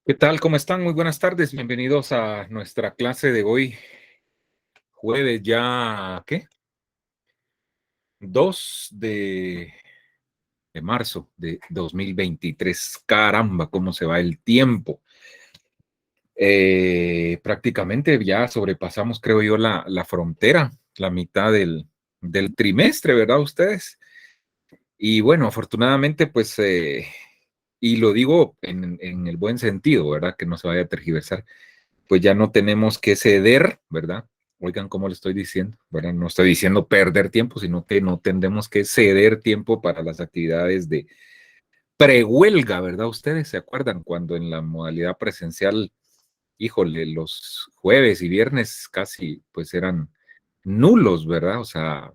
¿Qué tal? ¿Cómo están? Muy buenas tardes. Bienvenidos a nuestra clase de hoy, jueves ya, ¿qué? 2 de marzo de 2023. Caramba, cómo se va el tiempo. Prácticamente ya sobrepasamos, creo yo, la frontera, la mitad del trimestre, ¿verdad? Ustedes. Y bueno, afortunadamente, pues, y lo digo en el buen sentido, ¿verdad? Que no se vaya a tergiversar, pues ya no tenemos que ceder, ¿verdad? Oigan, ¿cómo le estoy diciendo? ¿Verdad? No estoy diciendo perder tiempo, sino que no tendremos que ceder tiempo para las actividades de prehuelga, ¿verdad? Ustedes se acuerdan cuando en la modalidad presencial, híjole, los jueves y viernes casi pues eran nulos, ¿verdad? O sea,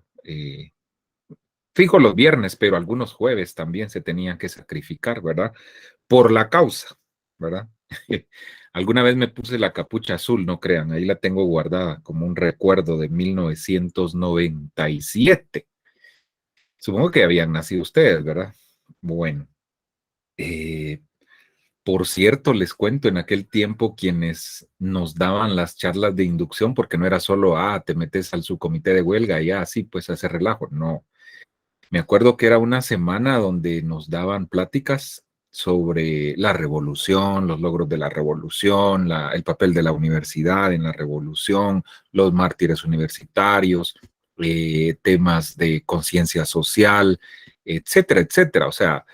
fijo los viernes, pero algunos jueves también se tenían que sacrificar, ¿verdad? Por la causa, ¿verdad? Alguna vez me puse la capucha azul, no crean, ahí la tengo guardada como un recuerdo de 1997. Supongo que habían nacido ustedes, ¿verdad? Bueno, eh, por cierto, les cuento en aquel tiempo quienes nos daban las charlas de inducción, porque no era solo, te metes al subcomité de huelga y así, pues hace relajo, no. Me acuerdo que era una semana donde nos daban pláticas sobre la revolución, los logros de la revolución, el papel de la universidad en la revolución, los mártires universitarios, temas de conciencia social, etcétera, etcétera. O sea,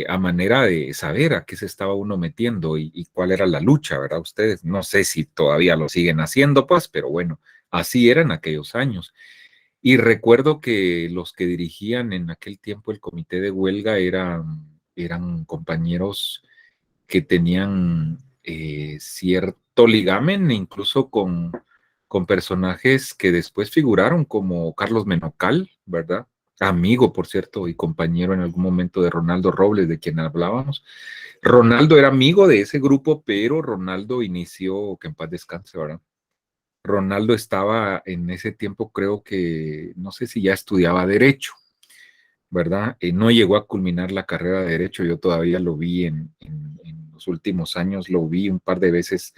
a manera de saber a qué se estaba uno metiendo y cuál era la lucha, ¿verdad? Ustedes no sé si todavía lo siguen haciendo, pues, pero bueno, así eran aquellos años. Y recuerdo que los que dirigían en aquel tiempo el comité de huelga eran compañeros que tenían cierto ligamen, incluso con personajes que después figuraron como Carlos Menocal, ¿verdad? Amigo, por cierto, y compañero en algún momento de Ronaldo Robles, de quien hablábamos. Ronaldo era amigo de ese grupo, pero Ronaldo inició, que en paz descanse, ¿verdad? Ronaldo estaba en ese tiempo, creo que, no sé si ya estudiaba derecho, ¿verdad? No llegó a culminar la carrera de derecho, yo todavía lo vi en los últimos años, lo vi un par de veces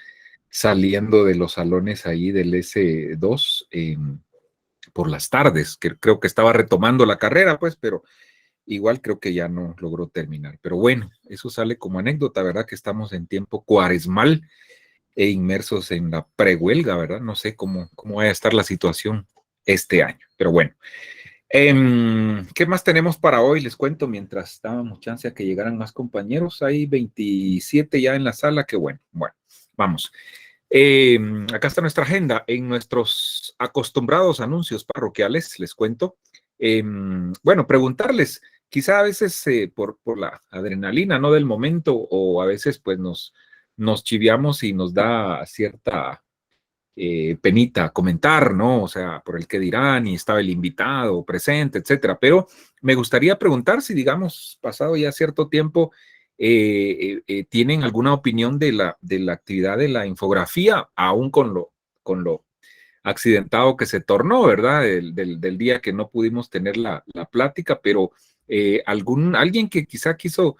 saliendo de los salones ahí del S2 por las tardes, que creo que estaba retomando la carrera, pues, pero igual creo que ya no logró terminar. Pero bueno, eso sale como anécdota, ¿verdad? Que estamos en tiempo cuaresmal e inmersos en la prehuelga, ¿verdad? No sé cómo va a estar la situación este año, pero bueno. ¿Qué más tenemos para hoy? Les cuento mientras dábamos chance a que llegaran más compañeros. Hay 27 ya en la sala, qué bueno. Bueno, vamos. Acá está nuestra agenda. En nuestros acostumbrados anuncios parroquiales, les cuento. Bueno, preguntarles, quizá a veces por la adrenalina, ¿no? Del momento, o a veces pues nos chiviamos y nos da cierta penita comentar, ¿no? O sea, por el que dirán y estaba el invitado presente, etcétera. Pero me gustaría preguntar si, digamos, pasado ya cierto tiempo, tienen alguna opinión de la actividad de la infografía, aún con lo accidentado que se tornó, ¿verdad? Del día que no pudimos tener la plática, pero alguien que quizá quiso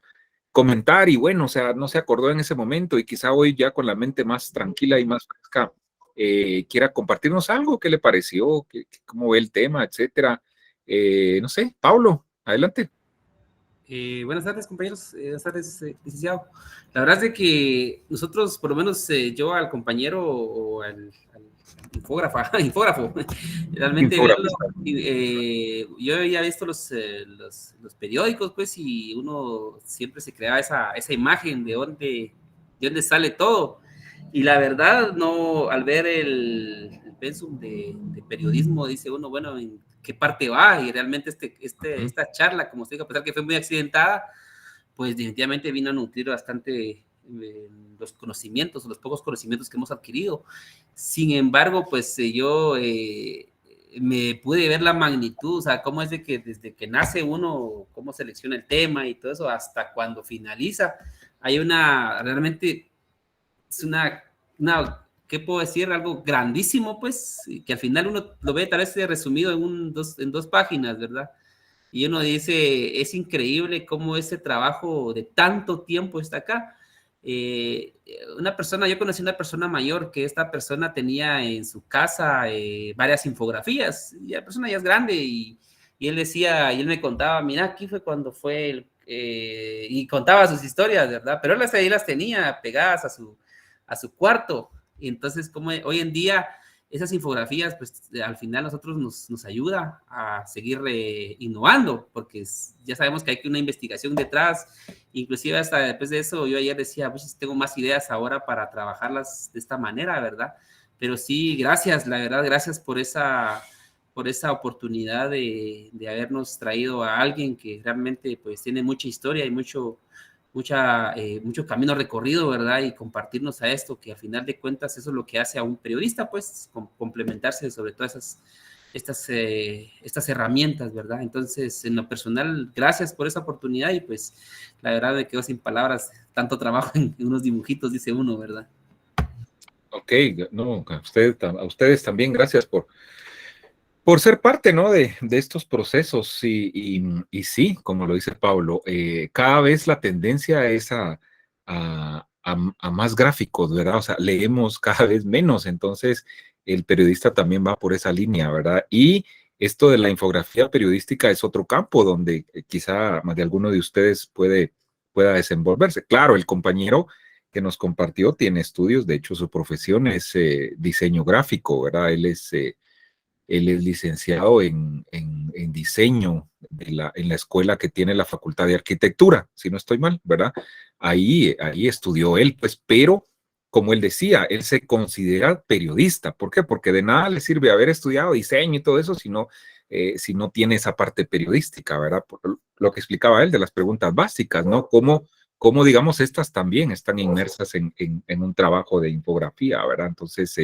comentar y bueno, o sea, no se acordó en ese momento y quizá hoy ya con la mente más tranquila y más fresca, quiera compartirnos algo, qué le pareció, cómo ve el tema, etcétera. No sé, Pablo, adelante. Buenas tardes, compañeros. Buenas tardes, licenciado. La verdad es de que nosotros, por lo menos yo al compañero o al infógrafo, realmente verlo, Infografista. yo había visto los periódicos, pues, y uno siempre se creaba esa imagen de dónde sale todo. Y la verdad, no, al ver el pensum de periodismo, dice uno, bueno, ¿en qué parte va? Y realmente esta charla, como usted dijo, a pesar que fue muy accidentada, pues definitivamente vino a nutrir bastante los conocimientos, los pocos conocimientos que hemos adquirido. Sin embargo, pues yo me pude ver la magnitud, o sea, cómo es de que desde que nace uno, cómo selecciona el tema y todo eso, hasta cuando finaliza, hay realmente es ¿qué puedo decir? Algo grandísimo, pues, que al final uno lo ve tal vez resumido en dos páginas, ¿verdad? Y uno dice, es increíble cómo ese trabajo de tanto tiempo está acá. yo conocí una persona mayor que esta persona tenía en su casa varias infografías, y la persona ya es grande y él decía, y él me contaba, mira, aquí fue cuando fue y contaba sus historias, ¿verdad? Pero él ahí las tenía pegadas a su cuarto. Y entonces, como hoy en día, esas infografías, pues al final nosotros nos ayuda a seguir innovando, porque ya sabemos que hay una investigación detrás. Inclusive hasta después de eso, yo ayer decía, pues tengo más ideas ahora para trabajarlas de esta manera, ¿verdad? Pero sí, gracias, la verdad, gracias por esa oportunidad de habernos traído a alguien que realmente pues tiene mucha historia y mucho camino recorrido, ¿verdad? Y compartirnos a esto, que al final de cuentas eso es lo que hace a un periodista, pues complementarse sobre todas estas herramientas, ¿verdad? Entonces, en lo personal, gracias por esa oportunidad y pues la verdad me quedo sin palabras, tanto trabajo en unos dibujitos, dice uno, ¿verdad? Ok, no, a ustedes también gracias por ser parte, ¿no? de estos procesos. Y sí, como lo dice Pablo, cada vez la tendencia es a más gráficos, ¿verdad? O sea, leemos cada vez menos, entonces el periodista también va por esa línea, ¿verdad? Y esto de la infografía periodística es otro campo donde quizá más de alguno de ustedes pueda desenvolverse. Claro, el compañero que nos compartió tiene estudios, de hecho su profesión es diseño gráfico, ¿verdad? Él es licenciado en diseño en la escuela que tiene la Facultad de Arquitectura, si no estoy mal, ¿verdad? Ahí estudió él, pues, pero como él decía, él se considera periodista. ¿Por qué? Porque de nada le sirve haber estudiado diseño y todo eso si no tiene esa parte periodística, ¿verdad? Por lo que explicaba él de las preguntas básicas, ¿no? Cómo digamos, estas también están inmersas en un trabajo de infografía, ¿verdad? Entonces,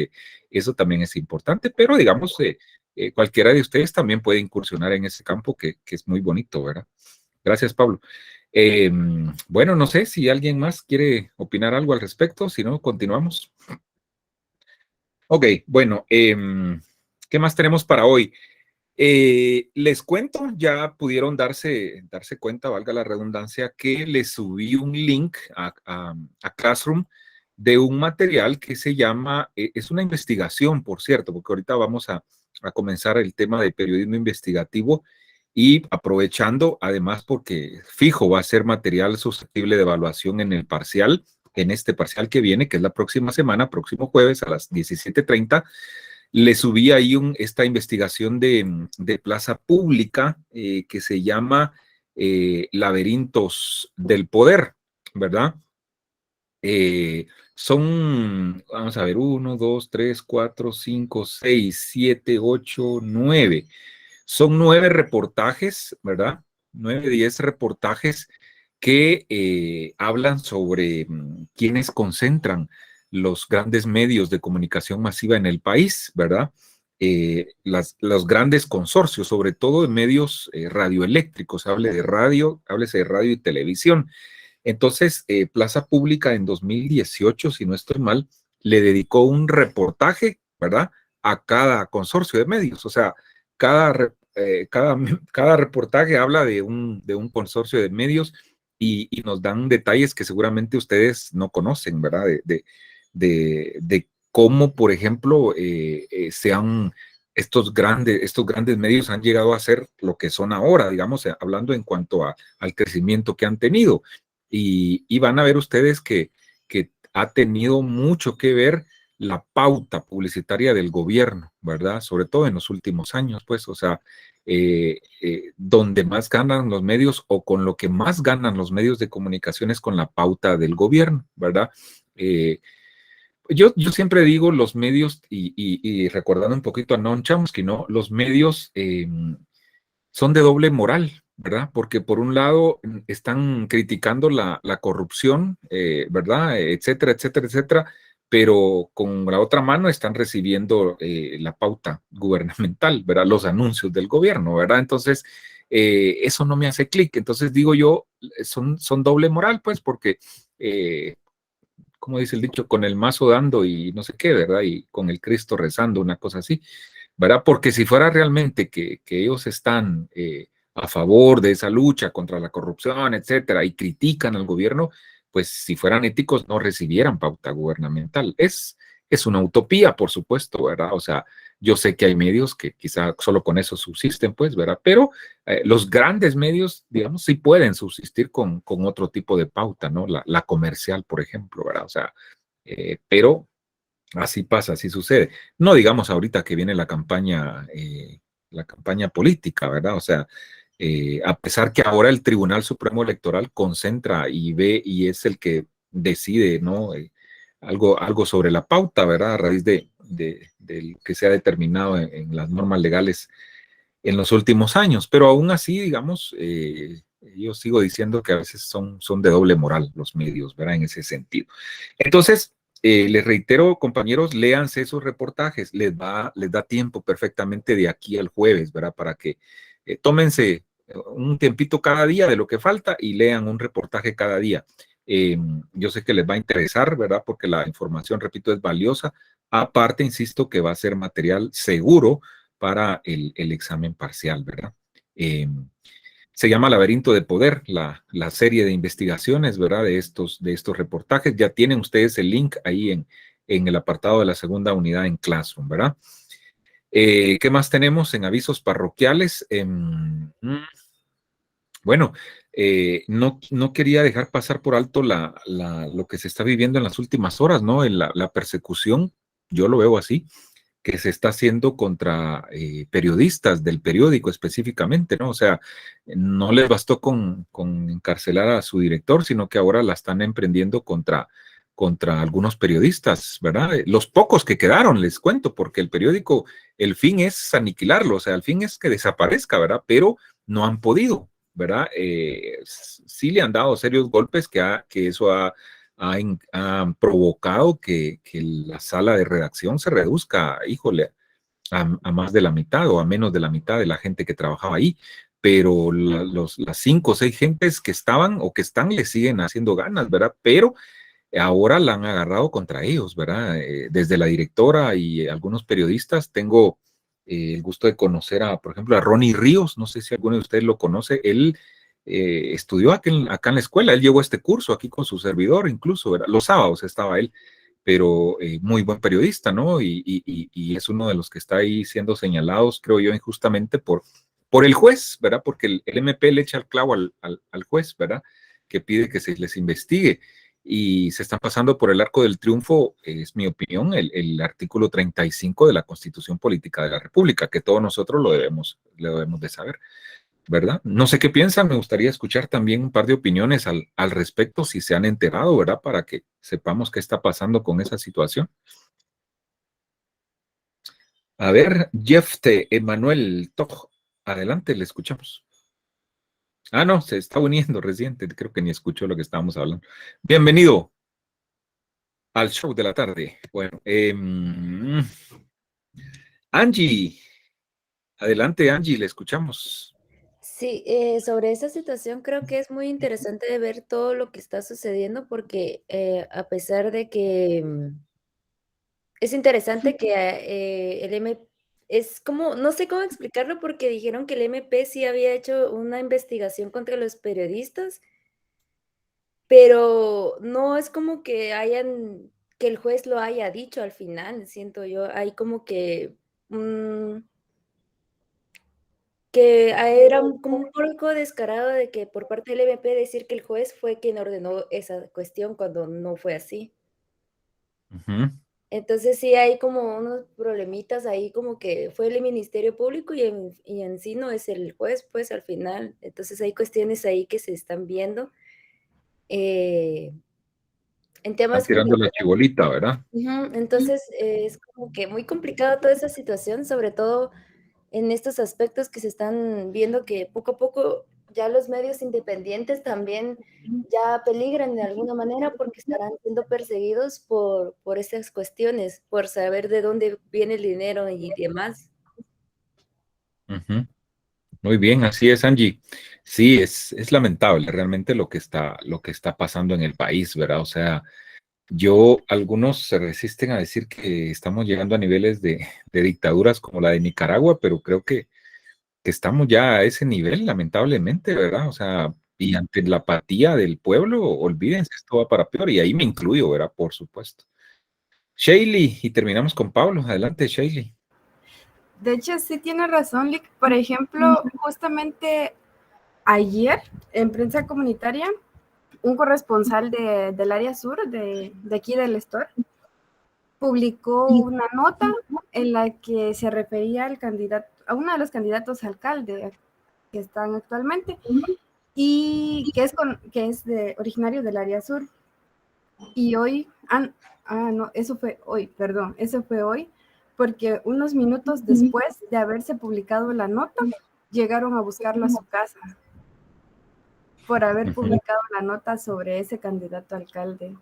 eso también es importante, pero digamos, cualquiera de ustedes también puede incursionar en ese campo que es muy bonito, ¿verdad? Gracias, Pablo. Bueno, no sé si alguien más quiere opinar algo al respecto, si no, continuamos. Ok, bueno, ¿qué más tenemos para hoy? Les cuento, ya pudieron darse cuenta, valga la redundancia, que les subí un link a Classroom de un material que se llama, es una investigación, por cierto, porque ahorita vamos a comenzar el tema de periodismo investigativo y aprovechando, además, porque fijo va a ser material susceptible de evaluación en el parcial, en este parcial que viene, que es la próxima semana, próximo jueves a las 17:30. Le subí ahí esta investigación de Plaza Pública que se llama Laberintos del Poder, ¿verdad? Vamos a ver, 1, 2, 3, 4, 5, 6, 7, 8, 9. Son 9 reportajes, ¿verdad? 9, 10 reportajes que hablan sobre quiénes concentran los grandes medios de comunicación masiva en el país, ¿verdad? Los grandes consorcios, sobre todo en medios radioeléctricos, háblese de radio y televisión. Entonces, Plaza Pública en 2018, si no estoy mal, le dedicó un reportaje, ¿verdad? A cada consorcio de medios. O sea, cada, cada reportaje habla de un consorcio de medios y nos dan detalles que seguramente ustedes no conocen, ¿verdad? De cómo, por ejemplo, estos grandes medios han llegado a ser lo que son ahora, digamos, hablando en cuanto al crecimiento que han tenido. Y van a ver ustedes que ha tenido mucho que ver la pauta publicitaria del gobierno, ¿verdad? Sobre todo en los últimos años, pues, o sea, donde más ganan los medios o con lo que más ganan los medios de comunicación es con la pauta del gobierno, ¿verdad? Yo siempre digo los medios, y recordando un poquito a Noam Chomsky, ¿no? Los medios son de doble moral, ¿verdad? Porque por un lado están criticando la corrupción, ¿verdad? Etcétera, etcétera, etcétera, pero con la otra mano están recibiendo la pauta gubernamental, ¿verdad? Los anuncios del gobierno, ¿verdad? Entonces, eso no me hace clic. Entonces digo yo, son doble moral, pues, porque como dice el dicho, con el mazo dando y no sé qué, ¿verdad? Y con el Cristo rezando, una cosa así, ¿verdad? Porque si fuera realmente que ellos están a favor de esa lucha contra la corrupción, etcétera, y critican al gobierno, pues si fueran éticos no recibieran pauta gubernamental. Es una utopía, por supuesto, ¿verdad? O sea, yo sé que hay medios que quizá solo con eso subsisten, pues, ¿verdad? Pero los grandes medios, digamos, sí pueden subsistir con otro tipo de pauta, ¿no? La comercial, por ejemplo, ¿verdad? O sea, pero así pasa, así sucede. No digamos ahorita que viene la campaña política, ¿verdad? O sea, a pesar que ahora el Tribunal Supremo Electoral concentra y ve y es el que decide, ¿no? Algo sobre la pauta, ¿verdad? A raíz de que se ha determinado en las normas legales en los últimos años. Pero aún así, digamos, yo sigo diciendo que a veces son de doble moral los medios, ¿verdad? En ese sentido. Entonces, les reitero, compañeros, léanse esos reportajes, les da tiempo perfectamente de aquí al jueves, ¿verdad? Para que tómense un tiempito cada día de lo que falta y lean un reportaje cada día. Yo sé que les va a interesar, ¿verdad? Porque la información, repito, es valiosa. Aparte, insisto, que va a ser material seguro para el examen parcial, ¿verdad? Se llama Laberinto de Poder, la serie de investigaciones, ¿verdad? De estos reportajes. Ya tienen ustedes el link ahí en el apartado de la segunda unidad en Classroom, ¿verdad? ¿Qué más tenemos en avisos parroquiales? Bueno, no quería dejar pasar por alto lo que se está viviendo en las últimas horas, ¿no? La persecución, yo lo veo así, que se está haciendo contra periodistas del periódico específicamente, ¿no? O sea, no les bastó con encarcelar a su director, sino que ahora la están emprendiendo contra algunos periodistas, ¿verdad? Los pocos que quedaron, les cuento, porque el periódico, el fin es aniquilarlo, o sea, el fin es que desaparezca, ¿verdad? Pero no han podido, ¿verdad? Sí le han dado serios golpes que eso ha provocado que la sala de redacción se reduzca, híjole, a más de la mitad o a menos de la mitad de la gente que trabajaba ahí, pero las 5 o 6 gentes que estaban o que están le siguen haciendo ganas, ¿verdad? Pero ahora la han agarrado contra ellos, ¿verdad? Desde la directora y algunos periodistas, tengo el gusto de conocer por ejemplo, a Ronnie Ríos, no sé si alguno de ustedes lo conoce, él estudió acá en la escuela, él llevó este curso aquí con su servidor incluso, ¿verdad? Los sábados estaba él, pero muy buen periodista, ¿no? Y es uno de los que está ahí siendo señalados, creo yo, injustamente por el juez, ¿verdad? Porque el MP le echa el clavo al juez, ¿verdad? Que pide que se les investigue y se están pasando por el arco del triunfo, es mi opinión, el artículo 35 de la Constitución Política de la República, que todos nosotros lo debemos de saber, ¿verdad? No sé qué piensan, me gustaría escuchar también un par de opiniones al respecto, si se han enterado, ¿verdad? Para que sepamos qué está pasando con esa situación. A ver, Jefte Emanuel Toj, adelante, le escuchamos. Ah, no, se está uniendo reciente, creo que ni escuchó lo que estábamos hablando. Bienvenido al show de la tarde. Bueno, Angie, adelante Angie, le escuchamos. Sí, sobre esa situación creo que es muy interesante de ver todo lo que está sucediendo porque a pesar de que es interesante que el M es como, no sé cómo explicarlo porque dijeron que el MP sí había hecho una investigación contra los periodistas, pero no es como que que el juez lo haya dicho al final, siento yo, hay como que era como un poco descarado de que por parte del MP decir que el juez fue quien ordenó esa cuestión cuando no fue así. Ujú. Entonces, sí hay como unos problemitas ahí, como que fue el Ministerio Público y en sí no es el juez, pues, al final. Entonces, hay cuestiones ahí que se están viendo, eh, en Están temas tirando la chibolita, ¿verdad? ujú, entonces, es como que muy complicado toda esa situación, sobre todo en estos aspectos que se están viendo que poco a poco ya los medios independientes también ya peligran de alguna manera porque estarán siendo perseguidos por estas cuestiones, por saber de dónde viene el dinero y demás. Ujú. Muy bien, así es, Angie. Sí, es lamentable realmente lo que está pasando en el país, ¿verdad? O sea, algunos se resisten a decir que estamos llegando a niveles de dictaduras como la de Nicaragua, pero creo que estamos ya a ese nivel, lamentablemente, ¿verdad? O sea, Y ante la apatía del pueblo, olvídense, esto va para peor, y ahí me incluyo, ¿verdad? Por supuesto. Shailey, y terminamos con Pablo. Adelante, Shailey. De hecho, sí tiene razón, Lick. Por ejemplo, justamente ayer en prensa comunitaria, un corresponsal del área sur, de aquí del Store, publicó una nota en la que se refería al candidato, a uno de los candidatos a alcalde que están actualmente, y que es originario del área sur. Y hoy, no, eso fue hoy, porque unos minutos después de haberse publicado la nota, llegaron a buscarlo a su casa por haber publicado la nota sobre ese candidato a alcalde.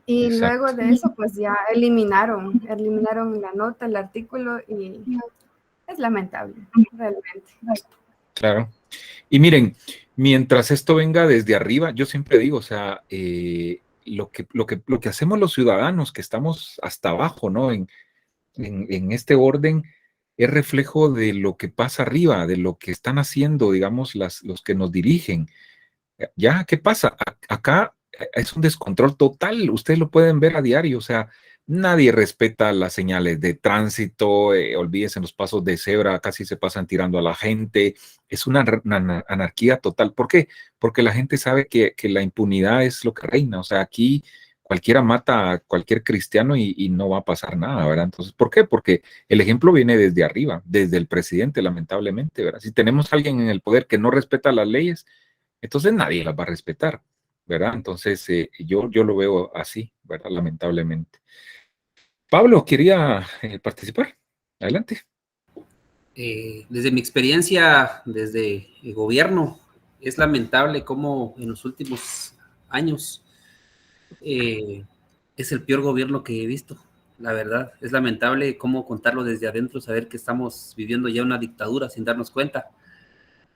Y Exacto. luego de eso, pues ya eliminaron la nota, el artículo, y es lamentable, realmente. Claro. Y miren, mientras esto venga desde arriba, yo siempre digo, o sea, lo que hacemos los ciudadanos que estamos hasta abajo, ¿no? En este orden, es reflejo de lo que pasa arriba, de lo que están haciendo, digamos, los que nos dirigen. ¿Ya? ¿Qué pasa? Acá es un descontrol total, ustedes lo pueden ver a diario, o sea, nadie respeta las señales de tránsito, olvídense en los pasos de cebra, casi se pasan tirando a la gente, es una anarquía total. ¿Por qué? Porque la gente sabe que la impunidad es lo que reina, o sea, aquí cualquiera mata a cualquier cristiano y no va a pasar nada, ¿verdad? Entonces, ¿por qué? Porque el ejemplo viene desde arriba, desde el presidente, lamentablemente, ¿verdad? Si tenemos a alguien en el poder que no respeta las leyes, entonces nadie las va a respetar, ¿verdad? Entonces yo lo veo así, ¿verdad? Lamentablemente. Pablo, quería participar. Adelante. Desde mi experiencia, desde el gobierno, es lamentable cómo en los últimos años es el peor gobierno que he visto. La verdad, es lamentable cómo contarlo desde adentro, saber que estamos viviendo ya una dictadura sin darnos cuenta,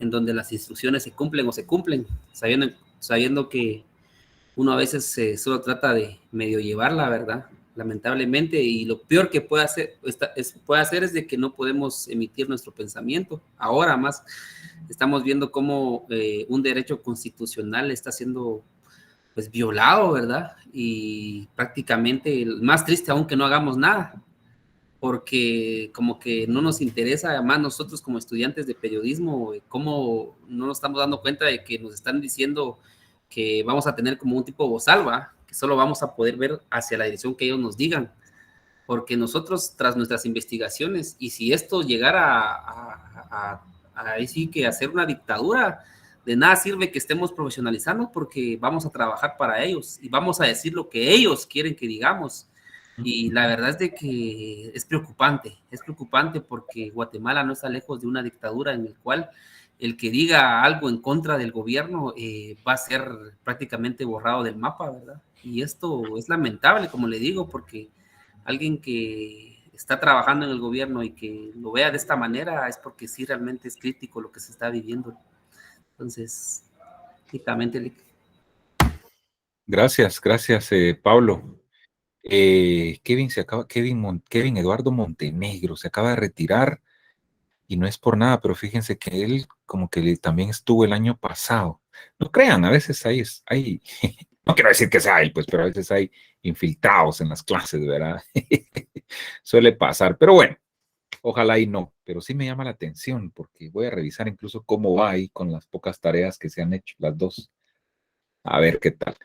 en donde las instrucciones se cumplen o se cumplen, sabiendo que uno a veces solo trata de medio llevarla, ¿verdad? Lamentablemente, y lo peor que puede hacer es de que no podemos emitir nuestro pensamiento. Ahora más estamos viendo cómo un derecho constitucional está siendo pues violado, ¿verdad? Y prácticamente, más triste aún que no hagamos nada, porque como que no nos interesa, además nosotros como estudiantes de periodismo, cómo no nos estamos dando cuenta de que nos están diciendo que vamos a tener como un tipo de bozalva, que solo vamos a poder ver hacia la dirección que ellos nos digan, porque nosotros tras nuestras investigaciones, y si esto llegara a sí que hacer una dictadura, de nada sirve que estemos profesionalizando porque vamos a trabajar para ellos y vamos a decir lo que ellos quieren que digamos. Y la verdad es de que es preocupante porque Guatemala no está lejos de una dictadura en el cual el que diga algo en contra del gobierno va a ser prácticamente borrado del mapa, ¿verdad? Y esto es lamentable, como le digo, porque alguien que está trabajando en el gobierno y que lo vea de esta manera es porque sí realmente es crítico lo que se está viviendo. Entonces, únicamente. Gracias, Pablo. Kevin Eduardo Montenegro se acaba de retirar y no es por nada, pero fíjense que él como que también estuvo el año pasado. No crean, a veces hay no quiero decir que sea él, pues, pero a veces hay infiltrados en las clases, ¿verdad? Suele pasar, pero bueno, ojalá y no, pero sí me llama la atención porque voy a revisar incluso cómo va ahí con las pocas tareas que se han hecho, las dos. A ver qué tal.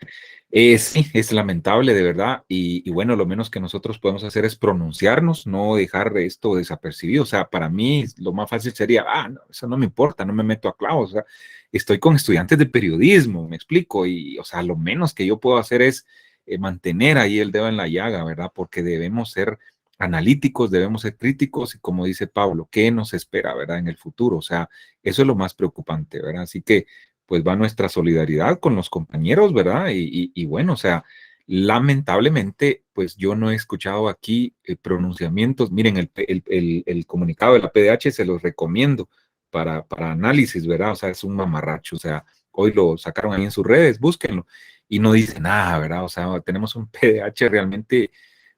Sí, es lamentable, de verdad, y bueno, lo menos que nosotros podemos hacer es pronunciarnos, no dejar esto desapercibido. O sea, para mí lo más fácil sería, no, eso no me importa, no me meto a clavos. O sea, estoy con estudiantes de periodismo, me explico, y o sea, lo menos que yo puedo hacer es mantener ahí el dedo en la llaga, ¿verdad? Porque debemos ser analíticos, debemos ser críticos, y como dice Pablo, ¿qué nos espera, verdad, en el futuro? O sea, eso es lo más preocupante, ¿verdad? Así que pues va nuestra solidaridad con los compañeros, ¿verdad? Y bueno, o sea, lamentablemente, pues yo no he escuchado aquí pronunciamientos. Miren, el comunicado de la PDH se los recomiendo para análisis, ¿verdad? O sea, es un mamarracho, o sea, hoy lo sacaron ahí en sus redes, búsquenlo, y no dice nada, ¿verdad? O sea, tenemos un PDH realmente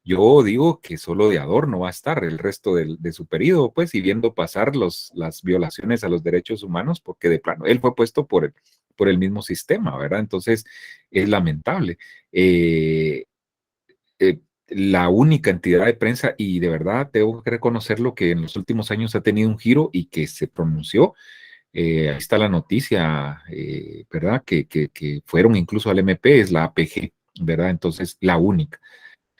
Yo digo que solo de adorno va a estar el resto de su periodo, pues, y viendo pasar las violaciones a los derechos humanos, porque de plano, él fue puesto por el mismo sistema, ¿verdad? Entonces, es lamentable. La única entidad de prensa, y de verdad tengo que reconocerlo, que en los últimos años ha tenido un giro y que se pronunció, ahí está la noticia, ¿verdad? Que fueron incluso al MP, es la APG, ¿verdad? Entonces, la única.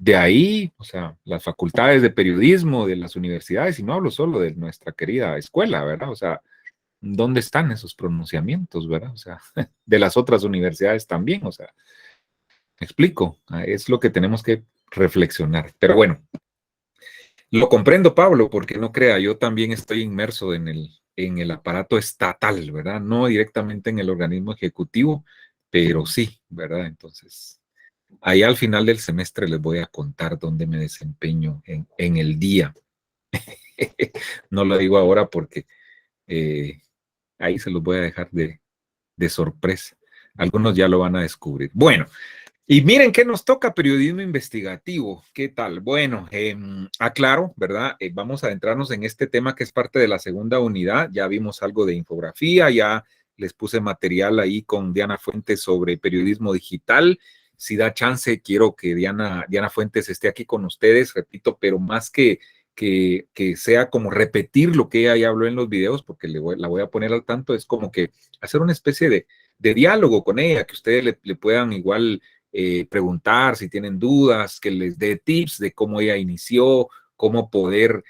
De ahí, o sea, las facultades de periodismo de las universidades, y no hablo solo de nuestra querida escuela, ¿verdad? O sea, ¿dónde están esos pronunciamientos, verdad? O sea, de las otras universidades también, o sea, me explico, es lo que tenemos que reflexionar. Pero bueno, lo comprendo, Pablo, porque no crea, yo también estoy inmerso en el aparato estatal, ¿verdad? No directamente en el organismo ejecutivo, pero sí, ¿verdad? Entonces, ahí al final del semestre les voy a contar dónde me desempeño en el día. No lo digo ahora porque ahí se los voy a dejar de sorpresa. Algunos ya lo van a descubrir. Bueno, y miren qué nos toca periodismo investigativo. ¿Qué tal? Bueno, aclaro, ¿verdad? Vamos a adentrarnos en este tema que es parte de la segunda unidad. Ya vimos algo de infografía, ya les puse material ahí con Diana Fuentes sobre periodismo digital. Si da chance, quiero que Diana Fuentes esté aquí con ustedes, repito, pero más que sea como repetir lo que ella ya habló en los videos, porque la voy a poner al tanto, es como que hacer una especie de diálogo con ella, que ustedes le puedan igual preguntar si tienen dudas, que les dé tips de cómo ella inició, cómo poder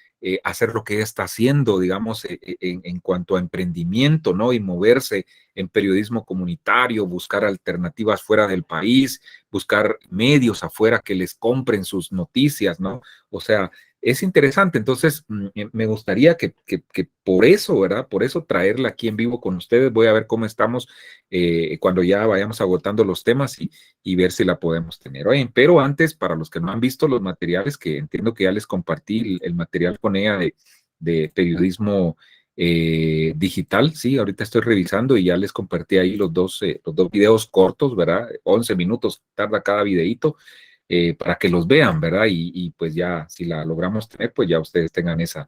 hacer lo que ella está haciendo, digamos, en cuanto a emprendimiento, ¿no? Y moverse en periodismo comunitario, buscar alternativas fuera del país, buscar medios afuera que les compren sus noticias, ¿no? O sea, es interesante. Entonces, me gustaría que por eso, ¿verdad? Por eso traerla aquí en vivo con ustedes. Voy a ver cómo estamos cuando ya vayamos agotando los temas y ver si la podemos tener. Oye, pero antes, para los que no han visto los materiales, que entiendo que ya les compartí el material con ella de periodismo digital, sí, ahorita estoy revisando y ya les compartí ahí los dos videos cortos, ¿verdad? 11 minutos tarda cada videito. Para que los vean, ¿verdad? Y pues ya, si la logramos tener, pues ya ustedes tengan esa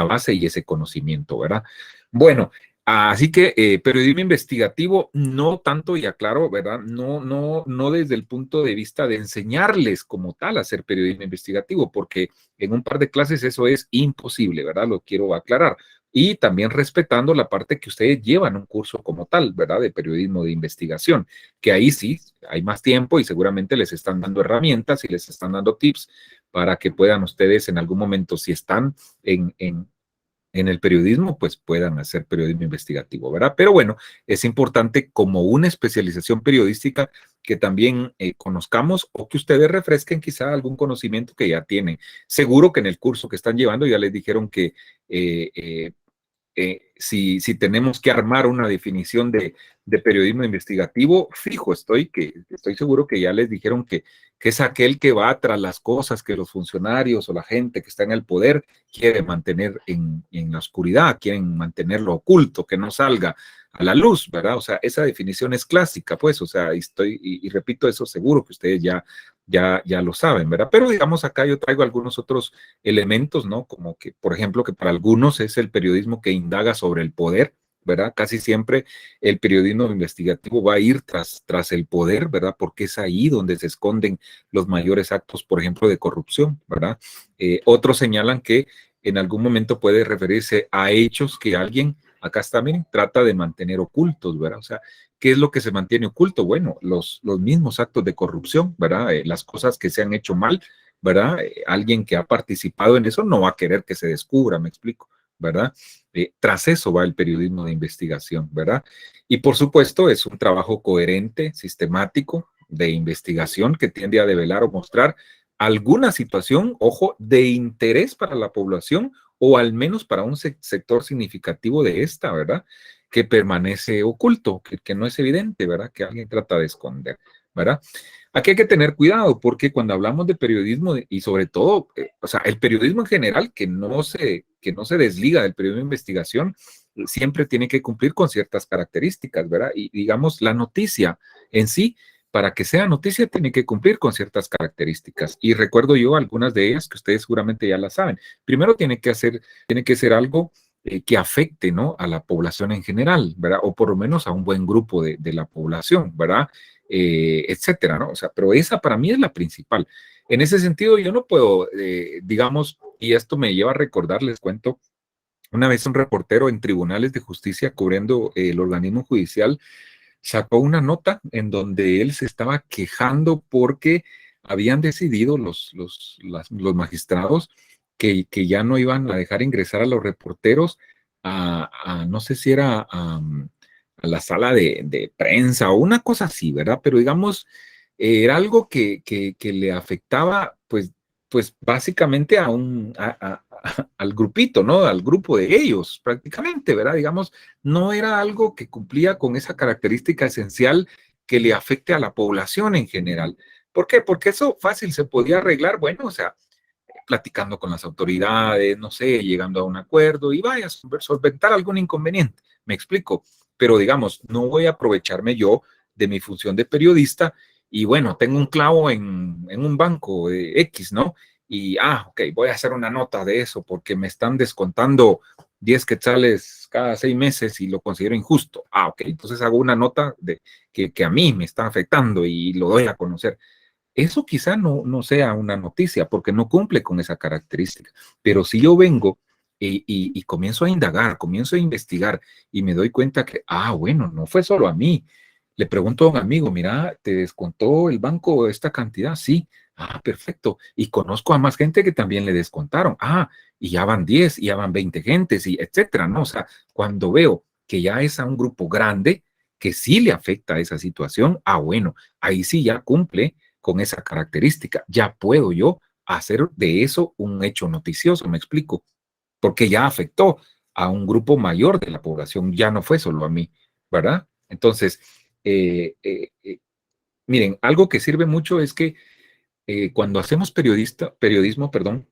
base y ese conocimiento, ¿verdad? Bueno, así que periodismo investigativo, no tanto, y aclaro, ¿verdad? No desde el punto de vista de enseñarles como tal a hacer periodismo investigativo, porque en un par de clases eso es imposible, ¿verdad? Lo quiero aclarar. Y también respetando la parte que ustedes llevan un curso como tal, ¿verdad? De periodismo de investigación, que ahí sí hay más tiempo y seguramente les están dando herramientas y les están dando tips para que puedan ustedes en algún momento, si están en el periodismo, pues puedan hacer periodismo investigativo, ¿verdad? Pero bueno, es importante como una especialización periodística que también conozcamos o que ustedes refresquen quizá algún conocimiento que ya tienen. Seguro que en el curso que están llevando ya les dijeron que si tenemos que armar una definición de periodismo investigativo, fijo estoy seguro que ya les dijeron que es aquel que va tras las cosas que los funcionarios o la gente que está en el poder quiere mantener en la oscuridad, quieren mantenerlo oculto, que no salga a la luz, ¿verdad? O sea, esa definición es clásica, pues, o sea, y repito eso, seguro que ustedes ya lo saben, ¿verdad? Pero digamos, acá yo traigo algunos otros elementos, ¿no? Como que, por ejemplo, que para algunos es el periodismo que indaga sobre el poder, ¿verdad? Casi siempre el periodismo investigativo va a ir tras el poder, ¿verdad? Porque es ahí donde se esconden los mayores actos, por ejemplo, de corrupción, ¿verdad? Otros señalan que en algún momento puede referirse a hechos que alguien, acá está, miren, trata de mantener ocultos, ¿verdad? O sea, ¿qué es lo que se mantiene oculto? Bueno, los mismos actos de corrupción, ¿verdad? Las cosas que se han hecho mal, ¿verdad? Alguien que ha participado en eso no va a querer que se descubra, me explico, ¿verdad? Tras eso va el periodismo de investigación, ¿verdad? Y por supuesto es un trabajo coherente, sistemático, de investigación que tiende a develar o mostrar alguna situación, ojo, de interés para la población o al menos para un sector significativo de esta, ¿verdad? Que permanece oculto, que no es evidente, ¿verdad? Que alguien trata de esconder, ¿verdad? Aquí hay que tener cuidado porque cuando hablamos de periodismo y sobre todo, o sea, el periodismo en general que no se desliga del periodismo de investigación, siempre tiene que cumplir con ciertas características, ¿verdad? Y digamos, la noticia en sí para que sea noticia tiene que cumplir con ciertas características. Y recuerdo yo algunas de ellas que ustedes seguramente ya las saben. Primero tiene que ser algo que afecte, ¿no?, a la población en general, ¿verdad? O por lo menos a un buen grupo de la población, ¿verdad? Etcétera, ¿no? O sea, pero esa para mí es la principal. En ese sentido, yo no puedo, digamos, y esto me lleva a recordar, les cuento, una vez un reportero en tribunales de justicia cubriendo el organismo judicial sacó una nota en donde él se estaba quejando porque habían decidido los magistrados que ya no iban a dejar ingresar a los reporteros no sé si era a la sala de prensa o una cosa así, ¿verdad? Pero digamos, era algo que le afectaba, pues básicamente al grupito, ¿no? Al grupo de ellos, prácticamente, ¿verdad? Digamos, no era algo que cumplía con esa característica esencial que le afecte a la población en general. ¿Por qué? Porque eso fácil se podía arreglar, bueno, o sea, platicando con las autoridades, no sé, llegando a un acuerdo y vaya a solventar algún inconveniente. Me explico. Pero digamos, no voy a aprovecharme yo de mi función de periodista y bueno, tengo un clavo en un banco X, ¿no? Y, ok, voy a hacer una nota de eso porque me están descontando 10 quetzales cada 6 meses y lo considero injusto. Ok, entonces hago una nota que a mí me está afectando y lo doy a conocer. Eso quizá no sea una noticia porque no cumple con esa característica. Pero si yo vengo y comienzo a indagar, comienzo a investigar y me doy cuenta que, bueno, no fue solo a mí. Le pregunto a un amigo, mira, ¿te descontó el banco esta cantidad? Sí. Perfecto. Y conozco a más gente que también le descontaron. Y ya van 10, y ya van 20 gentes, y etcétera, ¿no? O sea, cuando veo que ya es a un grupo grande que sí le afecta esa situación, bueno, ahí sí ya cumple con esa característica. Ya puedo yo hacer de eso un hecho noticioso, me explico, porque ya afectó a un grupo mayor de la población, ya no fue solo a mí, ¿verdad? Entonces, miren, algo que sirve mucho es que cuando hacemos periodismo, perdón,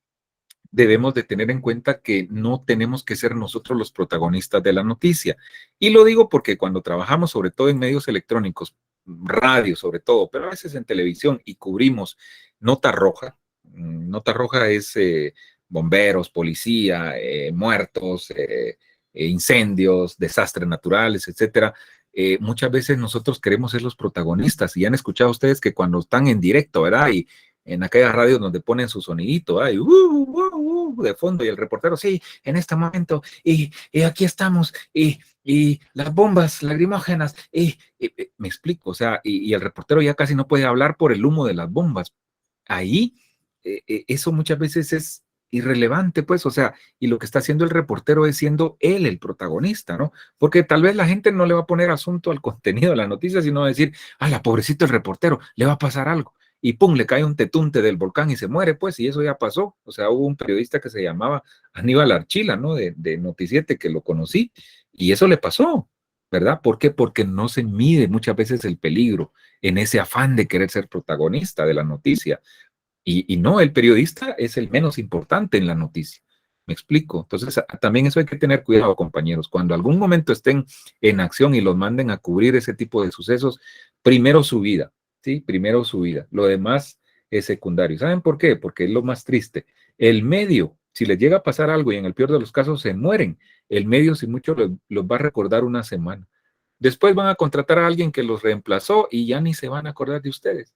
debemos de tener en cuenta que no tenemos que ser nosotros los protagonistas de la noticia. Y lo digo porque cuando trabajamos, sobre todo en medios electrónicos, radio sobre todo, pero a veces en televisión y cubrimos nota roja. Nota roja es bomberos, policía, muertos, incendios, desastres naturales, etcétera. Muchas veces nosotros queremos ser los protagonistas y han escuchado ustedes que cuando están en directo, ¿verdad? Y en aquellas radios donde ponen su sonidito, de fondo, y el reportero, sí, en este momento, y aquí estamos, y las bombas lacrimógenas, me explico, o sea, y el reportero ya casi no puede hablar por el humo de las bombas. Ahí, eso muchas veces es irrelevante, pues, o sea, y lo que está haciendo el reportero es siendo él el protagonista, ¿no? Porque tal vez la gente no le va a poner asunto al contenido de la noticia, sino decir, la pobrecito el reportero, le va a pasar algo. Y pum, le cae un tetunte del volcán y se muere, pues, y eso ya pasó. O sea, hubo un periodista que se llamaba Aníbal Archila, ¿no? De Noticiete, que lo conocí, y eso le pasó, ¿verdad? ¿Por qué? Porque no se mide muchas veces el peligro en ese afán de querer ser protagonista de la noticia. Y no, el periodista es el menos importante en la noticia. ¿Me explico? Entonces, también eso hay que tener cuidado, compañeros. Cuando algún momento estén en acción y los manden a cubrir ese tipo de sucesos, primero su vida, ¿sí? Primero su vida. Lo demás es secundario. ¿Saben por qué? Porque es lo más triste. El medio, si les llega a pasar algo y en el peor de los casos se mueren, el medio, si mucho, los va a recordar una semana. Después van a contratar a alguien que los reemplazó y ya ni se van a acordar de ustedes.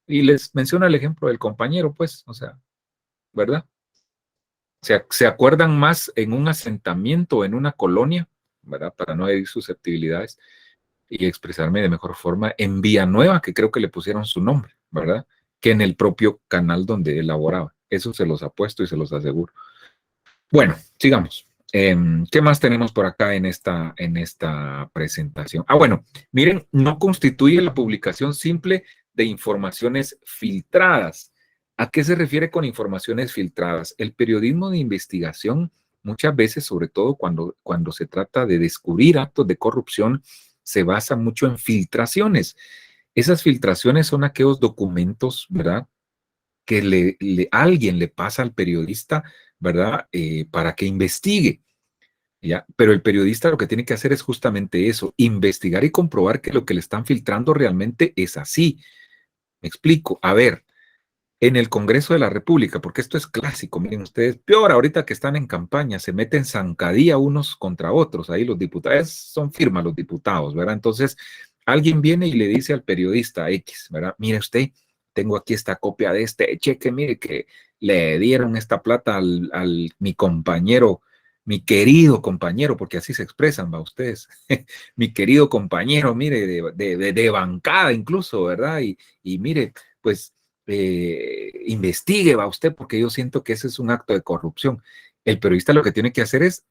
Y les menciona el ejemplo del compañero, pues, o sea, ¿verdad? Se acuerdan más en un asentamiento, en una colonia, ¿verdad? Para no herir susceptibilidades y expresarme de mejor forma, en Villanueva, que creo que le pusieron su nombre, ¿verdad? Que en el propio canal donde elaboraba. Eso se los apuesto y se los aseguro. Bueno, sigamos. ¿Qué más tenemos por acá en esta presentación? Bueno, miren, no constituye la publicación simple de informaciones filtradas. ¿A qué se refiere con informaciones filtradas? El periodismo de investigación, muchas veces, sobre todo cuando se trata de descubrir actos de corrupción, se basa mucho en filtraciones. Esas filtraciones son aquellos documentos, ¿verdad?, que alguien le pasa al periodista, ¿verdad?, para que investigue. ¿ya? Pero el periodista lo que tiene que hacer es justamente eso, investigar y comprobar que lo que le están filtrando realmente es así. Me explico. A ver, en el Congreso de la República, porque esto es clásico, miren ustedes, peor ahorita que están en campaña, se meten zancadilla unos contra otros, ahí los diputados, son firmas los diputados, ¿verdad? Entonces, alguien viene y le dice al periodista X, ¿verdad? Mire usted, tengo aquí esta copia de este cheque, mire que le dieron esta plata mi compañero, mi querido compañero, porque así se expresan, va ustedes, mi querido compañero, mire, de bancada incluso, ¿verdad? Y mire, pues investigue, va usted, porque yo siento que ese es un acto de corrupción. El periodista lo que tiene que hacer es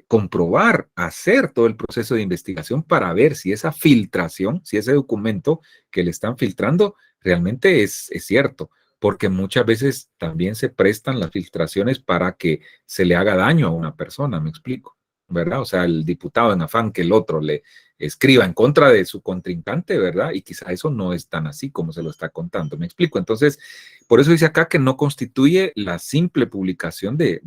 comprobar, hacer todo el proceso de investigación para ver si esa filtración, si ese documento que le están filtrando realmente es cierto, porque muchas veces también se prestan las filtraciones para que se le haga daño a una persona, me explico, ¿verdad? O sea, el diputado en afán que el otro le escriba en contra de su contrincante, ¿verdad? Y quizá eso no es tan así como se lo está contando, me explico. Entonces, por eso dice acá que no constituye la simple publicación de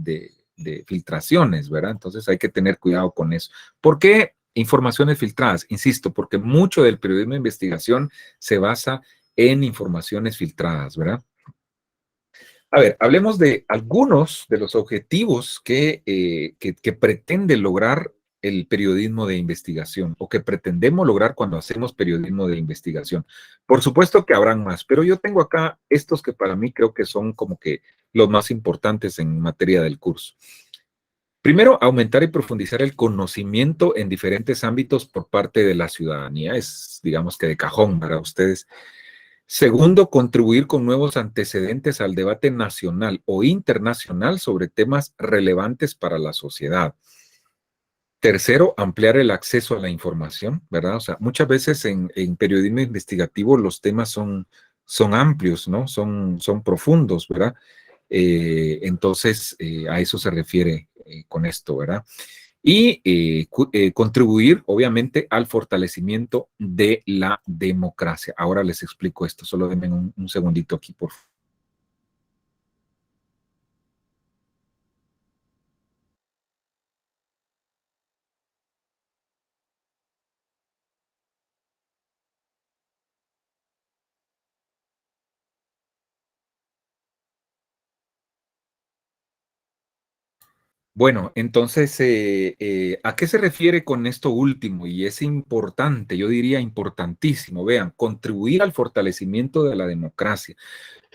filtraciones, ¿verdad? Entonces hay que tener cuidado con eso. ¿Por qué informaciones filtradas? Insisto, porque mucho del periodismo de investigación se basa en informaciones filtradas, ¿verdad? A ver, hablemos de algunos de los objetivos que pretende lograr el periodismo de investigación o que pretendemos lograr cuando hacemos periodismo de investigación. Por supuesto que habrán más, pero yo tengo acá estos que para mí creo que son como que los más importantes en materia del curso. Primero, aumentar y profundizar el conocimiento en diferentes ámbitos por parte de la ciudadanía. Es, digamos que de cajón para ustedes. Segundo, contribuir con nuevos antecedentes al debate nacional o internacional sobre temas relevantes para la sociedad. Tercero, ampliar el acceso a la información, ¿verdad? O sea, muchas veces en periodismo investigativo los temas son amplios, ¿no? Son profundos, ¿verdad? Entonces, a eso se refiere con esto, ¿verdad? Y contribuir, obviamente, al fortalecimiento de la democracia. Ahora les explico esto, solo denme un segundito aquí, por favor. Bueno, entonces, ¿a qué se refiere con esto último? Y es importante, yo diría importantísimo, vean, contribuir al fortalecimiento de la democracia.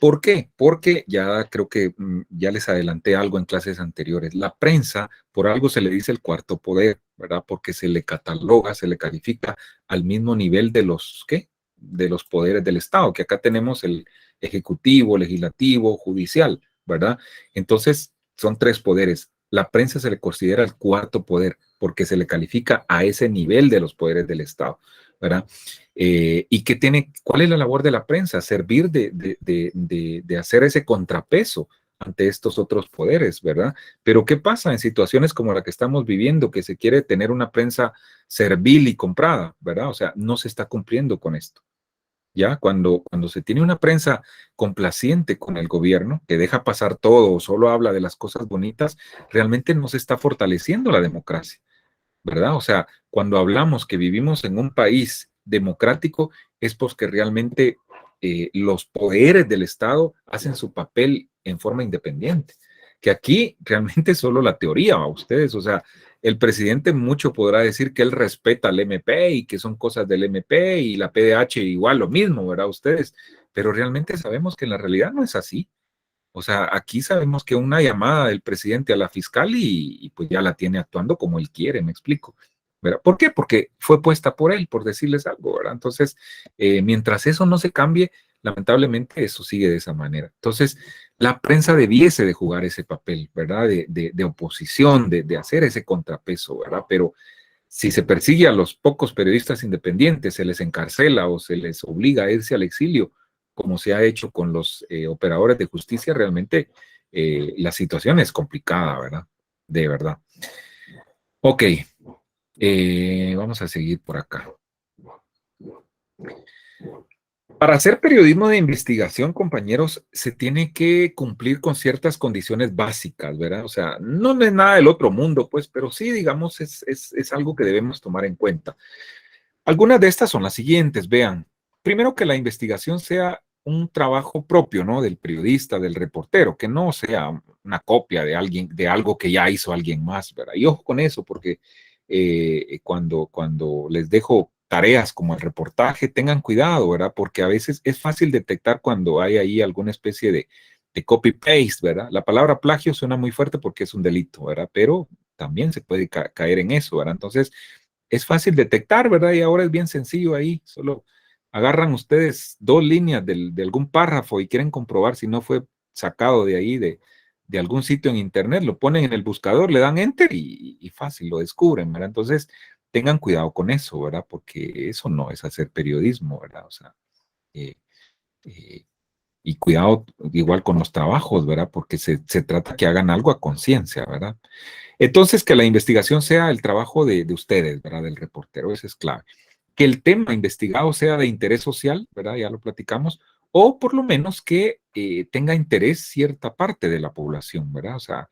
¿Por qué? Porque ya creo que ya les adelanté algo en clases anteriores. La prensa, por algo se le dice el cuarto poder, ¿verdad? Porque se le cataloga, se le califica al mismo nivel de los, ¿qué? De los poderes del Estado, que acá tenemos el ejecutivo, legislativo, judicial, ¿verdad? Entonces, son tres poderes. La prensa se le considera el cuarto poder porque se le califica a ese nivel de los poderes del Estado, ¿verdad? Y que tiene, ¿cuál es la labor de la prensa? Servir de hacer ese contrapeso ante estos otros poderes, ¿verdad? Pero ¿qué pasa en situaciones como la que estamos viviendo, que se quiere tener una prensa servil y comprada, ¿verdad? O sea, no se está cumpliendo con esto. ¿Ya? Cuando se tiene una prensa complaciente con el gobierno, que deja pasar todo o solo habla de las cosas bonitas, realmente no se está fortaleciendo la democracia, ¿verdad? O sea, cuando hablamos que vivimos en un país democrático, es porque realmente los poderes del Estado hacen su papel en forma independiente. Que aquí realmente es solo la teoría, a ustedes, o sea, el presidente mucho podrá decir que él respeta al MP y que son cosas del MP y la PDH igual lo mismo, ¿verdad? Ustedes, pero realmente sabemos que en la realidad no es así. O sea, aquí sabemos que una llamada del presidente a la fiscal y pues ya la tiene actuando como él quiere, me explico. ¿Verdad? ¿Por qué? Porque fue puesta por él, por decirles algo, ¿verdad? Entonces, mientras eso no se cambie, lamentablemente eso sigue de esa manera. Entonces, la prensa debiese de jugar ese papel, ¿verdad? De oposición, de hacer ese contrapeso, ¿verdad? Pero si se persigue a los pocos periodistas independientes, se les encarcela o se les obliga a irse al exilio, como se ha hecho con los operadores de justicia, realmente la situación es complicada, ¿verdad? De verdad. Ok, vamos a seguir por acá. Para hacer periodismo de investigación, compañeros, se tiene que cumplir con ciertas condiciones básicas, ¿verdad? O sea, no es nada del otro mundo, pues, pero sí, digamos, es algo que debemos tomar en cuenta. Algunas de estas son las siguientes, vean. Primero, que la investigación sea un trabajo propio, ¿no? Del periodista, del reportero, que no sea una copia de alguien, de algo que ya hizo alguien más, ¿verdad? Y ojo con eso, porque cuando les dejo tareas como el reportaje, tengan cuidado, ¿verdad? Porque a veces es fácil detectar cuando hay ahí alguna especie de copy-paste, ¿verdad? La palabra plagio suena muy fuerte porque es un delito, ¿verdad? Pero también se puede caer en eso, ¿verdad? Entonces, es fácil detectar, ¿verdad? Y ahora es bien sencillo ahí, solo agarran ustedes 2 líneas de algún párrafo y quieren comprobar si no fue sacado de ahí, de algún sitio en internet, lo ponen en el buscador, le dan enter y fácil, lo descubren, ¿verdad? Entonces, tengan cuidado con eso, ¿verdad? Porque eso no es hacer periodismo, ¿verdad? O sea, eh, eh, y cuidado igual con los trabajos, ¿verdad? Porque se trata que hagan algo a conciencia, ¿verdad? Entonces, que la investigación sea el trabajo de ustedes, ¿verdad? Del reportero, eso es clave. Que el tema investigado sea de interés social, ¿verdad? Ya lo platicamos, o por lo menos que tenga interés cierta parte de la población, ¿verdad? O sea,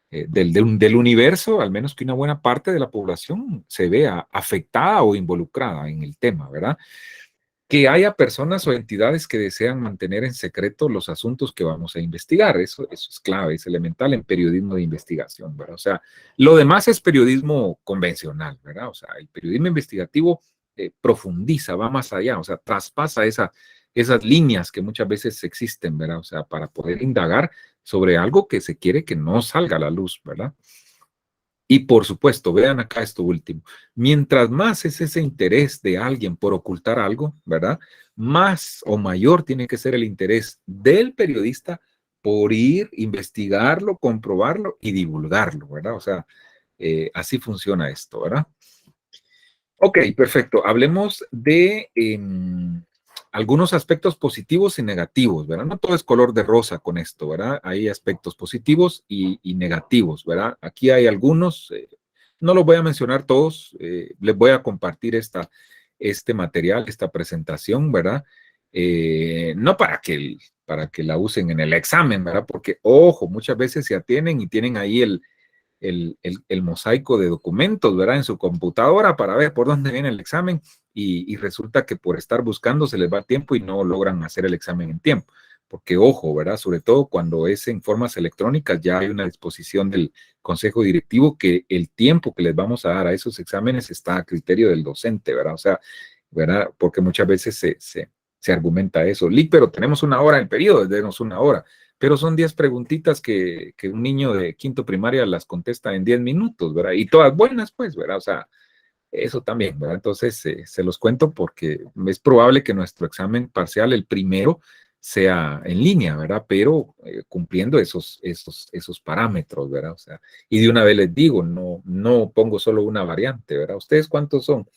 del universo, al menos que una buena parte de la población se vea afectada o involucrada en el tema, ¿verdad? Que haya personas o entidades que desean mantener en secreto los asuntos que vamos a investigar. Eso es clave, es elemental en periodismo de investigación, ¿verdad? O sea, lo demás es periodismo convencional, ¿verdad? O sea, el periodismo investigativo profundiza, va más allá, o sea, traspasa esas líneas que muchas veces existen, ¿verdad? O sea, para poder indagar sobre algo que se quiere que no salga a la luz, ¿verdad? Y por supuesto, vean acá esto último, mientras más es ese interés de alguien por ocultar algo, ¿verdad? Más o mayor tiene que ser el interés del periodista por ir, investigarlo, comprobarlo y divulgarlo, ¿verdad? O sea, así funciona esto, ¿verdad? Ok, perfecto. Hablemos de algunos aspectos positivos y negativos, ¿verdad? No todo es color de rosa con esto, ¿verdad? Hay aspectos positivos y negativos, ¿verdad? Aquí hay algunos, no los voy a mencionar todos, les voy a compartir este material, esta presentación, ¿verdad? No para que la usen en el examen, ¿verdad? Porque, ojo, muchas veces se atienen y tienen ahí el mosaico de documentos, ¿verdad? En su computadora para ver por dónde viene el examen y resulta que por estar buscando se les va el tiempo y no logran hacer el examen en tiempo. Porque, ojo, ¿verdad? Sobre todo cuando es en formas electrónicas, ya hay una disposición del consejo directivo que el tiempo que les vamos a dar a esos exámenes está a criterio del docente, ¿verdad? O sea, ¿verdad? Porque muchas veces se argumenta eso. Pero tenemos una hora en el periodo, denos una hora, pero son 10 preguntitas que un niño de quinto primaria las contesta en 10 minutos, ¿verdad? Y todas buenas, pues, ¿verdad? O sea, eso también, ¿verdad? Entonces, se los cuento porque es probable que nuestro examen parcial, el primero, sea en línea, ¿verdad? Pero cumpliendo esos parámetros, ¿verdad? O sea, y de una vez les digo, no pongo solo una variante, ¿verdad? ¿Ustedes cuántos son?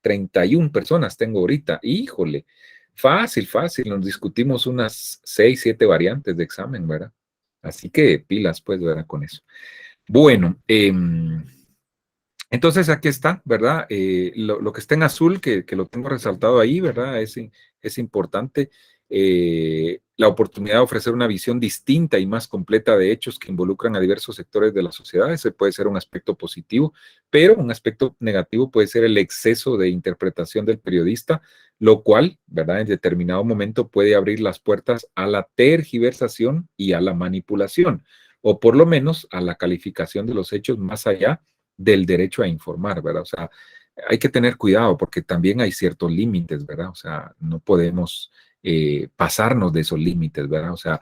31 personas tengo ahorita. Híjole, fácil, nos discutimos unas 6, 7 variantes de examen, ¿verdad? Así que pilas, pues, ¿verdad? Con eso. Bueno, entonces aquí está, ¿verdad? Lo que está en azul, que lo tengo resaltado ahí, ¿verdad? Es importante. La oportunidad de ofrecer una visión distinta y más completa de hechos que involucran a diversos sectores de la sociedad. Ese puede ser un aspecto positivo, pero un aspecto negativo puede ser el exceso de interpretación del periodista, lo cual, ¿verdad? En determinado momento puede abrir las puertas a la tergiversación y a la manipulación, o por lo menos a la calificación de los hechos más allá del derecho a informar, ¿verdad? O sea, hay que tener cuidado porque también hay ciertos límites, ¿verdad? O sea, no podemos pasarnos de esos límites, ¿verdad? O sea,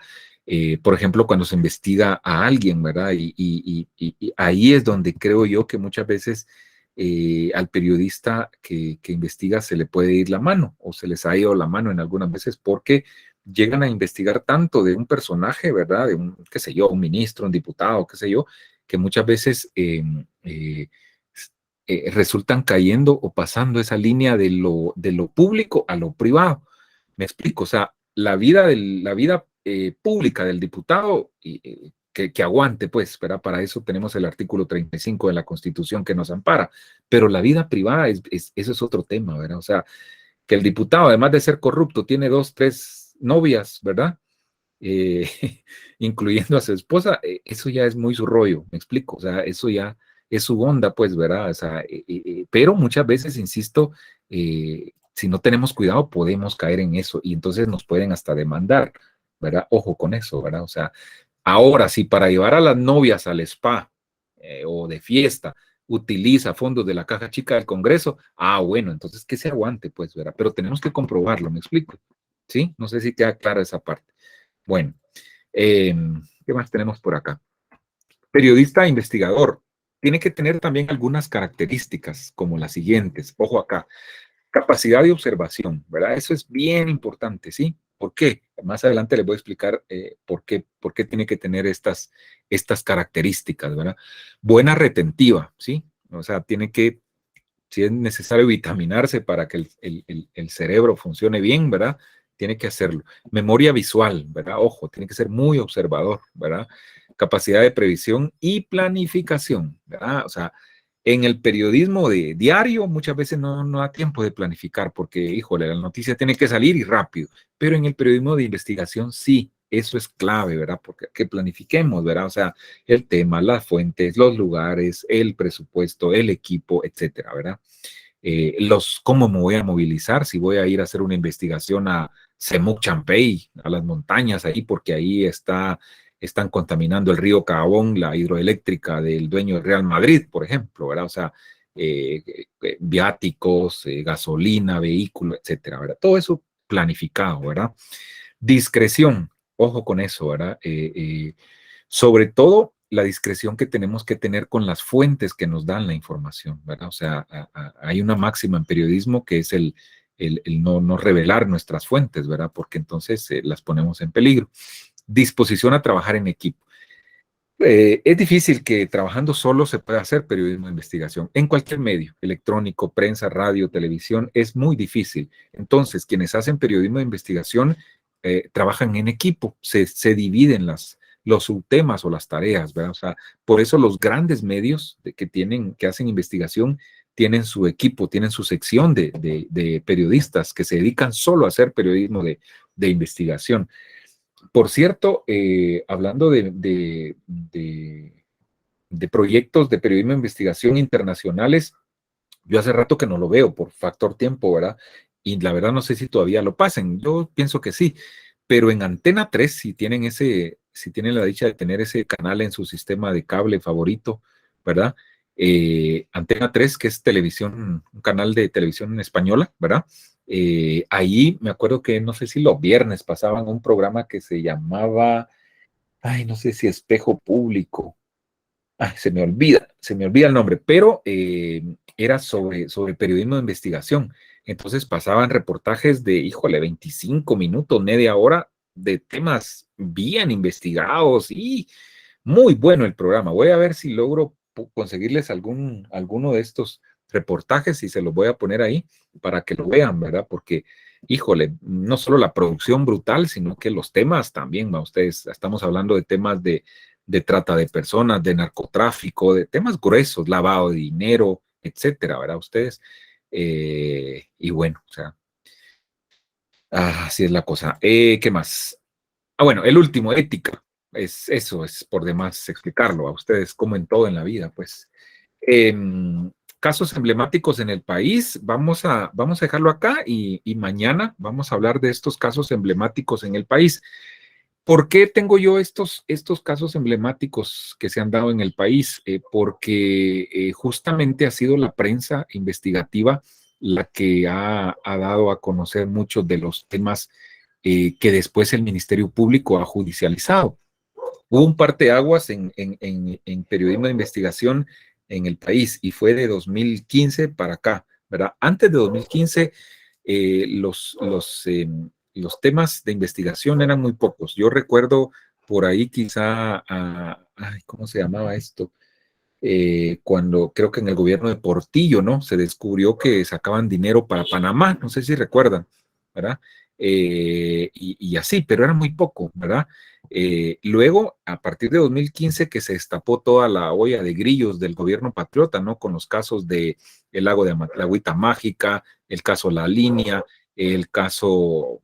por ejemplo, cuando se investiga a alguien, ¿verdad? Y ahí es donde creo yo que muchas veces al periodista que investiga se le puede ir la mano o se les ha ido la mano en algunas veces porque llegan a investigar tanto de un personaje, ¿verdad? De un, qué sé yo, un ministro, un diputado, qué sé yo, que muchas veces resultan cayendo o pasando esa línea de lo público a lo privado. Me explico, o sea, la vida pública del diputado, que aguante, pues, ¿verdad? Para eso tenemos el artículo 35 de la Constitución que nos ampara, pero la vida privada, eso es otro tema, ¿verdad? O sea, que el diputado, además de ser corrupto, tiene 2, 3 novias, ¿verdad? Eh, incluyendo a su esposa, eso ya es muy su rollo, me explico, o sea, eso ya es su onda, pues, ¿verdad? O sea, pero muchas veces, insisto, si no tenemos cuidado, podemos caer en eso y entonces nos pueden hasta demandar, ¿verdad? Ojo con eso, ¿verdad? O sea, ahora, si para llevar a las novias al spa o de fiesta utiliza fondos de la caja chica del Congreso, bueno, entonces que se aguante, pues, ¿verdad? Pero tenemos que comprobarlo, ¿me explico? ¿Sí? No sé si queda clara esa parte. Bueno, ¿qué más tenemos por acá? Periodista investigador. Tiene que tener también algunas características como las siguientes. Ojo acá. Capacidad de observación, ¿verdad? Eso es bien importante, ¿sí? ¿Por qué? Más adelante les voy a explicar por qué tiene que tener estas características, ¿verdad? Buena retentiva, ¿sí? O sea, tiene que, si es necesario vitaminarse para que el cerebro funcione bien, ¿verdad? Tiene que hacerlo. Memoria visual, ¿verdad? Ojo, tiene que ser muy observador, ¿verdad? Capacidad de previsión y planificación, ¿verdad? O sea, en el periodismo de diario muchas veces no da tiempo de planificar porque, híjole, la noticia tiene que salir y rápido, pero en el periodismo de investigación sí, eso es clave, ¿verdad? Porque que planifiquemos, ¿verdad? O sea, el tema, las fuentes, los lugares, el presupuesto, el equipo, etcétera, ¿verdad? Cómo me voy a movilizar, si voy a ir a hacer una investigación a Semuc Champey, a las montañas ahí, porque ahí están contaminando el río Cabón, la hidroeléctrica del dueño del Real Madrid, por ejemplo, ¿verdad? O sea, viáticos, gasolina, vehículo, etcétera, ¿verdad? Todo eso planificado, ¿verdad? Discreción, ojo con eso, ¿verdad? Sobre todo la discreción que tenemos que tener con las fuentes que nos dan la información, ¿verdad? O sea, hay una máxima en periodismo que es el no revelar nuestras fuentes, ¿verdad? Porque entonces las ponemos en peligro. Disposición a trabajar en equipo. Es difícil que trabajando solo se pueda hacer periodismo de investigación. En cualquier medio, electrónico, prensa, radio, televisión, es muy difícil. Entonces, quienes hacen periodismo de investigación trabajan en equipo, se dividen los subtemas o las tareas, ¿verdad? O sea, por eso los grandes medios que hacen investigación tienen su equipo, tienen su sección de periodistas que se dedican solo a hacer periodismo de investigación. Por cierto, hablando de proyectos de periodismo de investigación internacionales, yo hace rato que no lo veo por factor tiempo, ¿verdad? Y la verdad no sé si todavía lo pasen. Yo pienso que sí, pero en Antena 3, si tienen la dicha de tener ese canal en su sistema de cable favorito, ¿verdad? Antena 3, que es televisión, un canal de televisión española, ¿verdad? Ahí me acuerdo que no sé si los viernes pasaban un programa que se llamaba, no sé si Espejo Público, se me olvida el nombre, pero era sobre periodismo de investigación. Entonces pasaban reportajes de, híjole, 25 minutos, media hora de temas bien investigados y muy bueno el programa. Voy a ver si logro conseguirles alguno de estos reportajes y se los voy a poner ahí para que lo vean, ¿verdad? Porque, híjole, no solo la producción brutal, sino que los temas también, ¿va? Ustedes, estamos hablando de temas de trata de personas, de narcotráfico, de temas gruesos, lavado de dinero, etcétera, ¿verdad? Ustedes, y bueno, o sea, así es la cosa. ¿Qué más? Bueno, el último, ética. Eso es por demás explicarlo a ustedes, como en todo en la vida, pues. Casos emblemáticos en el país, vamos a dejarlo acá y mañana vamos a hablar de estos casos emblemáticos en el país. ¿Por qué tengo yo estos casos emblemáticos que se han dado en el país? Porque justamente ha sido la prensa investigativa la que ha dado a conocer muchos de los temas que después el Ministerio Público ha judicializado. Hubo un parteaguas en periodismo de investigación en el país y fue de 2015 para acá, ¿verdad? Antes de 2015, eh, los, los, eh, los temas de investigación eran muy pocos. Yo recuerdo por ahí quizá, ¿cómo se llamaba esto? Cuando creo que en el gobierno de Portillo, ¿no? Se descubrió que sacaban dinero para Panamá, no sé si recuerdan, ¿verdad? y así, pero era muy poco, ¿verdad? Luego, a partir de 2015, que se destapó toda la olla de grillos del gobierno patriota, ¿no? Con los casos de el lago de la agüita mágica, el caso La Línea, el caso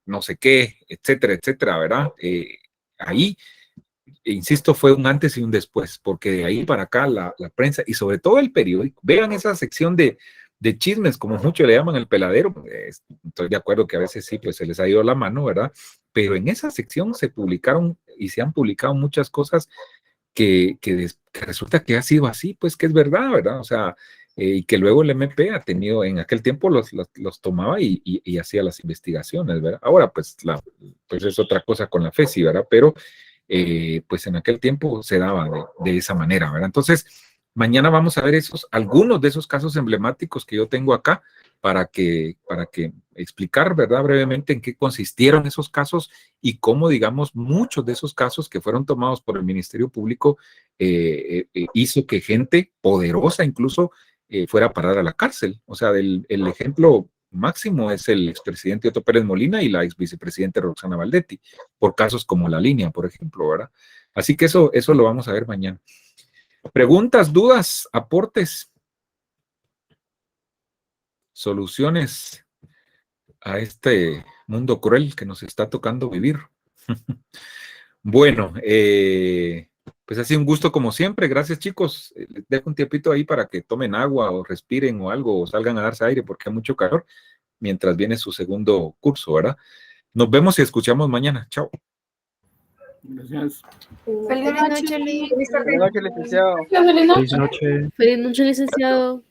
no sé qué, etcétera, etcétera, ¿verdad? Ahí, insisto, fue un antes y un después, porque de ahí para acá la prensa y sobre todo el periódico, vean esa sección de chismes, como muchos le llaman el peladero, estoy de acuerdo que a veces sí, pues se les ha ido la mano, ¿verdad? Pero en esa sección se publicaron y se han publicado muchas cosas que resulta que ha sido así, pues que es verdad, ¿verdad? O sea, y que luego el MP ha tenido, en aquel tiempo los tomaba y hacía las investigaciones, ¿verdad? Ahora, pues es otra cosa con la FESI, ¿verdad? Pero pues en aquel tiempo se daba de esa manera, ¿verdad? Entonces, mañana vamos a ver algunos de esos casos emblemáticos que yo tengo acá para que explicar, ¿verdad? Brevemente en qué consistieron esos casos y cómo, digamos, muchos de esos casos que fueron tomados por el Ministerio Público hizo que gente poderosa incluso fuera a parar a la cárcel. O sea, el ejemplo máximo es el expresidente Otto Pérez Molina y la ex vicepresidenta Roxana Valdetti, por casos como La Línea, por ejemplo, ¿verdad? Así que eso lo vamos a ver mañana. Preguntas, dudas, aportes, soluciones a este mundo cruel que nos está tocando vivir. Bueno, pues ha sido un gusto como siempre. Gracias, chicos. Les dejo un tiempito ahí para que tomen agua o respiren o algo o salgan a darse aire porque hay mucho calor mientras viene su segundo curso, ¿verdad? Nos vemos y escuchamos mañana. Chao. Gracias. Feliz noche, Lick. Buenas noches, licenciado. Feliz noche. Feliz noche, licenciado.